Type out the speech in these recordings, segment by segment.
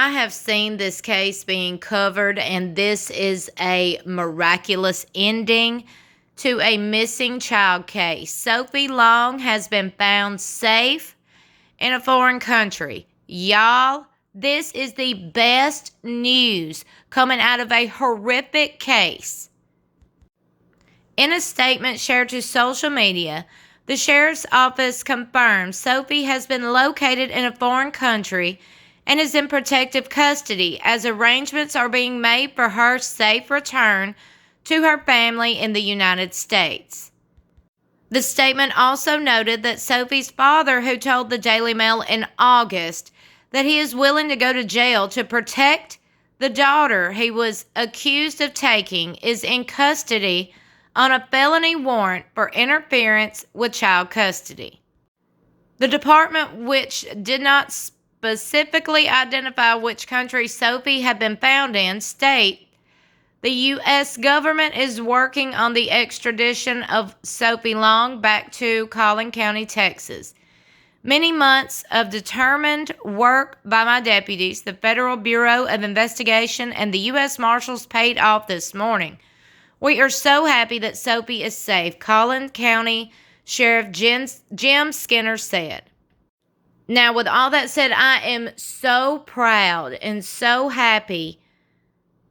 I have seen this case being covered, and this is a miraculous ending to a missing child case. Sophie Long has been found safe in a foreign country. Y'all, this is the best news coming out of a horrific case. In a statement shared to social media, the sheriff's office confirmed Sophie has been located in a foreign country and is in protective custody as arrangements are being made for her safe return to her family in the United States. The statement also noted that Sophie's father, who told the Daily Mail in August that he is willing to go to jail to protect the daughter he was accused of taking, is in custody on a felony warrant for interference with child custody. The department, which did not specifically identify which country Sophie had been found in, state the U.S. government is working on the extradition of Sophie Long back to Collin County, Texas. Many months of determined work by my deputies, the Federal Bureau of Investigation, and the U.S. Marshals paid off this morning. We are so happy that Sophie is safe, Collin County Sheriff Jim Skinner said. Now, with all that said, I am so proud and so happy.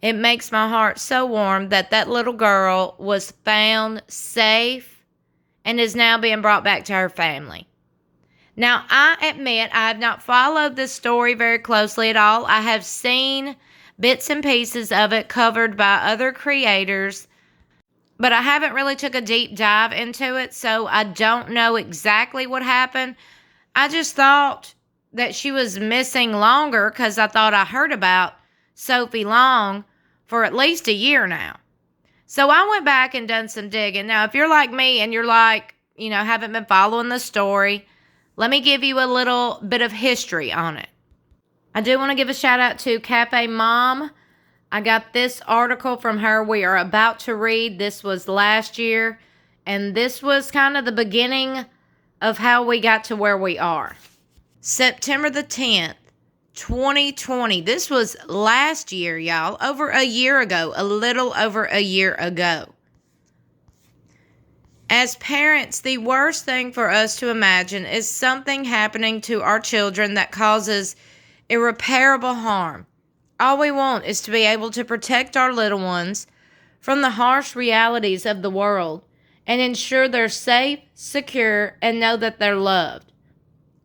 It makes my heart so warm that that little girl was found safe and is now being brought back to her family. Now, I admit I have not followed this story very closely at all. I have seen bits and pieces of it covered by other creators, but I haven't really took a deep dive into it, so I don't know exactly what happened. I just thought that she was missing longer because I thought I heard about Sophie Long for at least a year now. So I went back and done some digging. Now, if you're like me and you're like, haven't been following the story, let me give you a little bit of history on it. I do want to give a shout out to Cafe Mom. I got this article from her we are about to read. This was last year, and this was kind of the beginning of how we got to where we are. September the 10th, 2020. This was last year, y'all. Over a year ago. A little over a year ago. As parents, the worst thing for us to imagine is something happening to our children that causes irreparable harm. All we want is to be able to protect our little ones from the harsh realities of the world and ensure they're safe, secure, and know that they're loved.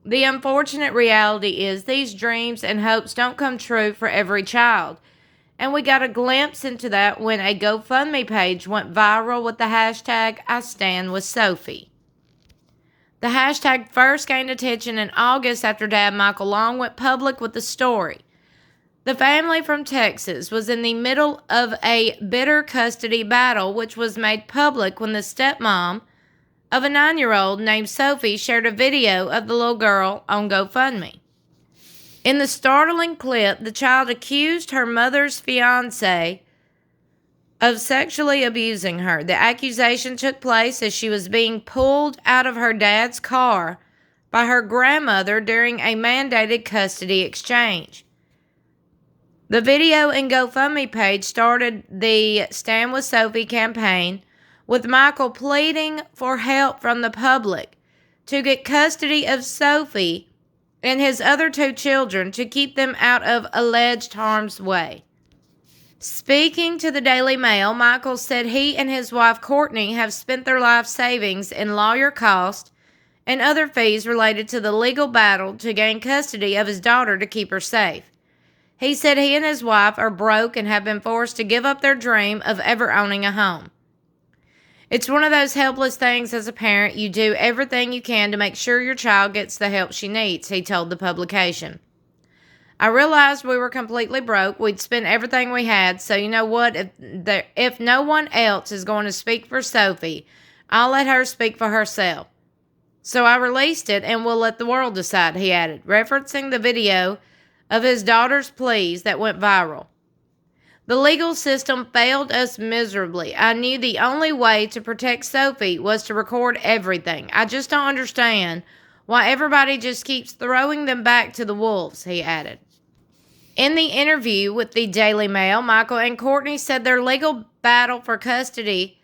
The unfortunate reality is these dreams and hopes don't come true for every child. And we got a glimpse into that when a GoFundMe page went viral with the hashtag #IStandWithSophie. The hashtag first gained attention in August after Dad Michael Long went public with the story. The family from Texas was in the middle of a bitter custody battle, which was made public when the stepmom of a 9-year-old named Sophie shared a video of the little girl on GoFundMe. In the startling clip, the child accused her mother's fiancé of sexually abusing her. The accusation took place as she was being pulled out of her dad's car by her grandmother during a mandated custody exchange. The video and GoFundMe page started the Stand With Sophie campaign, with Michael pleading for help from the public to get custody of Sophie and his other 2 children to keep them out of alleged harm's way. Speaking to the Daily Mail, Michael said he and his wife Courtney have spent their life savings in lawyer costs and other fees related to the legal battle to gain custody of his daughter to keep her safe. He said he and his wife are broke and have been forced to give up their dream of ever owning a home. It's one of those helpless things as a parent. You do everything you can to make sure your child gets the help she needs, he told the publication. I realized we were completely broke. We'd spent everything we had, so you know what? If no one else is going to speak for Sophie, I'll let her speak for herself. So I released it and we'll let the world decide, he added, referencing the video of his daughter's pleas that went viral. The legal system failed us miserably. I knew the only way to protect Sophie was to record everything. I just don't understand why everybody just keeps throwing them back to the wolves, he added. In the interview with the Daily Mail, Michael and Courtney said their legal battle for custody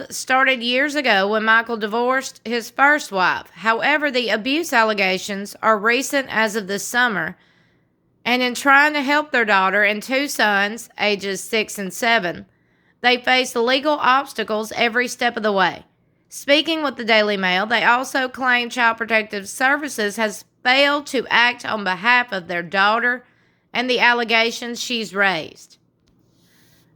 started years ago when Michael divorced his first wife. However, the abuse allegations are recent as of this summer, and in trying to help their daughter and two sons, ages 6 and 7, they face legal obstacles every step of the way. Speaking with the Daily Mail, they also claim Child Protective Services has failed to act on behalf of their daughter and the allegations she's raised.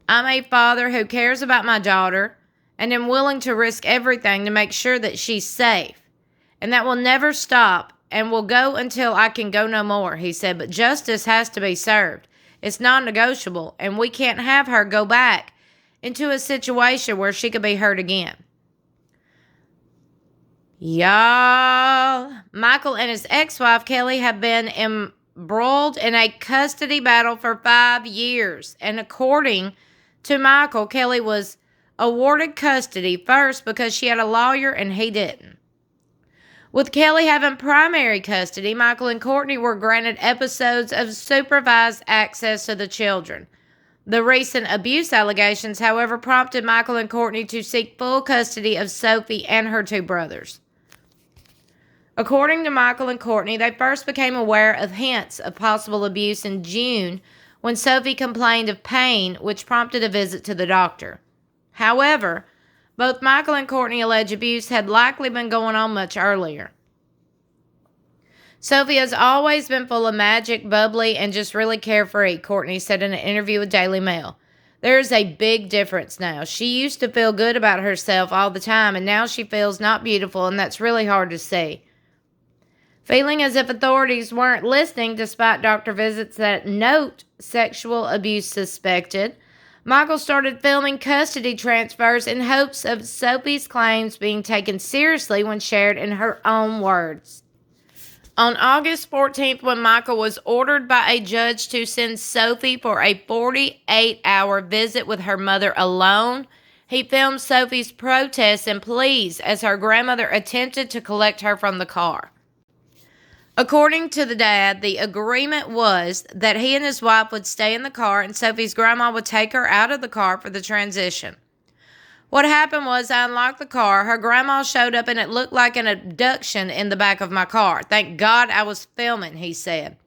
I'm a father who cares about my daughter and am willing to risk everything to make sure that she's safe. And that will never stop and will go until I can go no more, he said. But justice has to be served. It's non-negotiable, and we can't have her go back into a situation where she could be hurt again. Y'all, Michael and his ex-wife, Kelly, have been embroiled in a custody battle for 5 years. And according to Michael, Kelly was awarded custody first because she had a lawyer and he didn't. With Kelly having primary custody, Michael and Courtney were granted episodes of supervised access to the children. The recent abuse allegations, however, prompted Michael and Courtney to seek full custody of Sophie and her two brothers. According to Michael and Courtney, they first became aware of hints of possible abuse in June when Sophie complained of pain, which prompted a visit to the doctor. However, both Michael and Courtney allege abuse had likely been going on much earlier. Sophie has always been full of magic, bubbly, and just really carefree, Courtney said in an interview with Daily Mail. There is a big difference now. She used to feel good about herself all the time, and now she feels not beautiful, and that's really hard to see. Feeling as if authorities weren't listening despite doctor visits that note sexual abuse suspected, Michael started filming custody transfers in hopes of Sophie's claims being taken seriously when shared in her own words. On August 14th, when Michael was ordered by a judge to send Sophie for a 48-hour visit with her mother alone, he filmed Sophie's protests and pleas as her grandmother attempted to collect her from the car. According to the dad, the agreement was that he and his wife would stay in the car and Sophie's grandma would take her out of the car for the transition. What happened was I unlocked the car, her grandma showed up, and it looked like an abduction in the back of my car. Thank God I was filming, he said.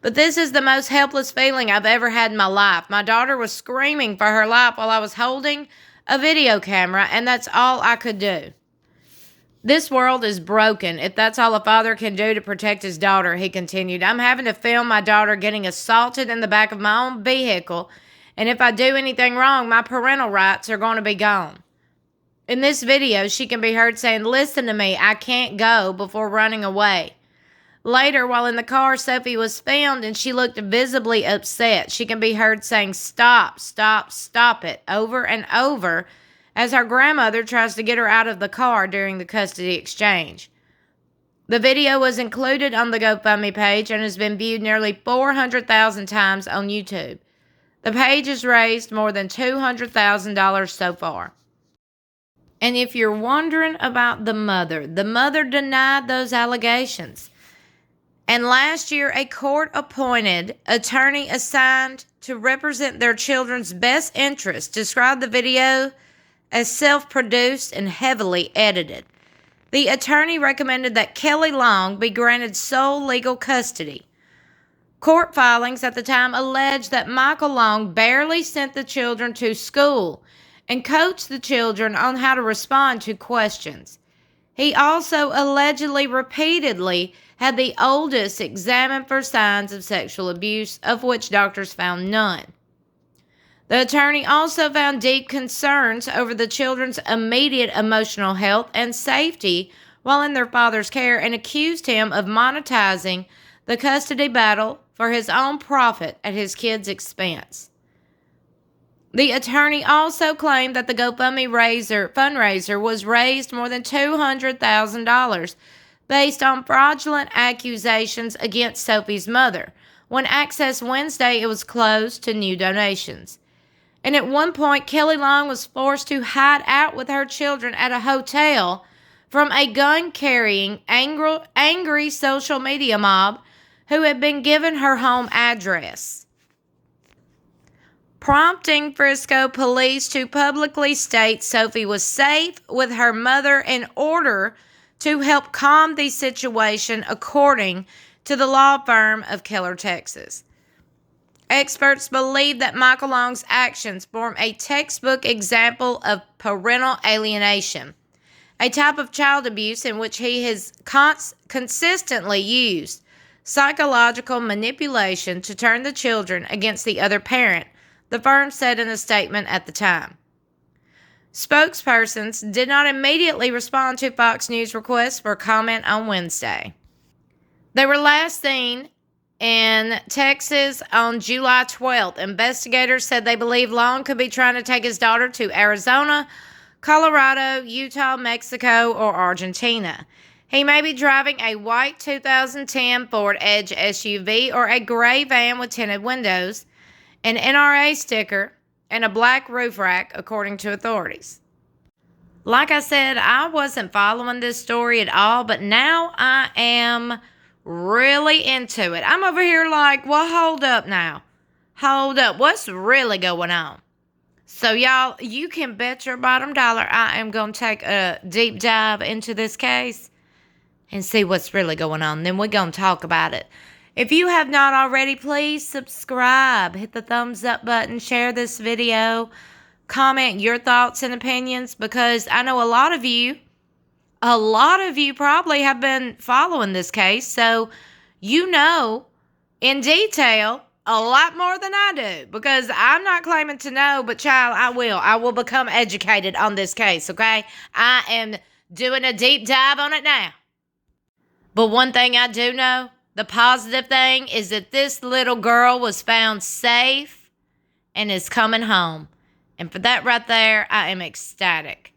But this is the most helpless feeling I've ever had in my life. My daughter was screaming for her life while I was holding a video camera, and that's all I could do. This world is broken if that's all a father can do to protect his daughter, he continued. I'm having to film my daughter getting assaulted in the back of my own vehicle, and if I do anything wrong, my parental rights are going to be gone. In this video, she can be heard saying, "Listen to me, I can't go," before running away. Later, while in the car, Sophie was filmed and she looked visibly upset. She can be heard saying, "Stop, stop, stop it," over and over, as her grandmother tries to get her out of the car during the custody exchange. The video was included on the GoFundMe page and has been viewed nearly 400,000 times on YouTube. The page has raised more than $200,000 so far. And if you're wondering about the mother denied those allegations. And last year, a court-appointed attorney assigned to represent their children's best interests described the video as self-produced and heavily edited. The attorney recommended that Kelly Long be granted sole legal custody. Court filings at the time alleged that Michael Long barely sent the children to school and coached the children on how to respond to questions. He also allegedly repeatedly had the oldest examined for signs of sexual abuse, of which doctors found none. The attorney also found deep concerns over the children's immediate emotional health and safety while in their father's care and accused him of monetizing the custody battle for his own profit at his kids' expense. The attorney also claimed that the GoFundMe fundraiser was raised more than $200,000 based on fraudulent accusations against Sophie's mother. When Access Wednesday, it was closed to new donations. And at one point, Kelly Long was forced to hide out with her children at a hotel from a gun-carrying, angry social media mob who had been given her home address, prompting Frisco police to publicly state Sophie was safe with her mother in order to help calm the situation, according to the law firm of Keller, Texas. Experts believe that Michael Long's actions form a textbook example of parental alienation, a type of child abuse in which he has consistently used psychological manipulation to turn the children against the other parent, the firm said in a statement at the time. Spokespersons did not immediately respond to Fox News' request for comment on Wednesday. They were last seen in Texas on July 12th. Investigators said they believe Long could be trying to take his daughter to Arizona, Colorado, Utah, Mexico, or Argentina. He may be driving a white 2010 Ford Edge SUV or a gray van with tinted windows, an NRA sticker, and a black roof rack, according to authorities. Like I said, I wasn't following this story at all, but now I am really into it. I'm over here like, well, hold up now. Hold up. What's really going on? So, y'all, you can bet your bottom dollar I am going to take a deep dive into this case and see what's really going on. Then we're going to talk about it. If you have not already, please subscribe. Hit the thumbs up button. Share this video. Comment your thoughts and opinions, because I know a lot of you probably have been following this case, so you know in detail a lot more than I do, because I'm not claiming to know, but child, I will become educated on this case, okay? I am doing a deep dive on it now. But one thing I do know, the positive thing, is that this little girl was found safe and is coming home. And for that right there, I am ecstatic.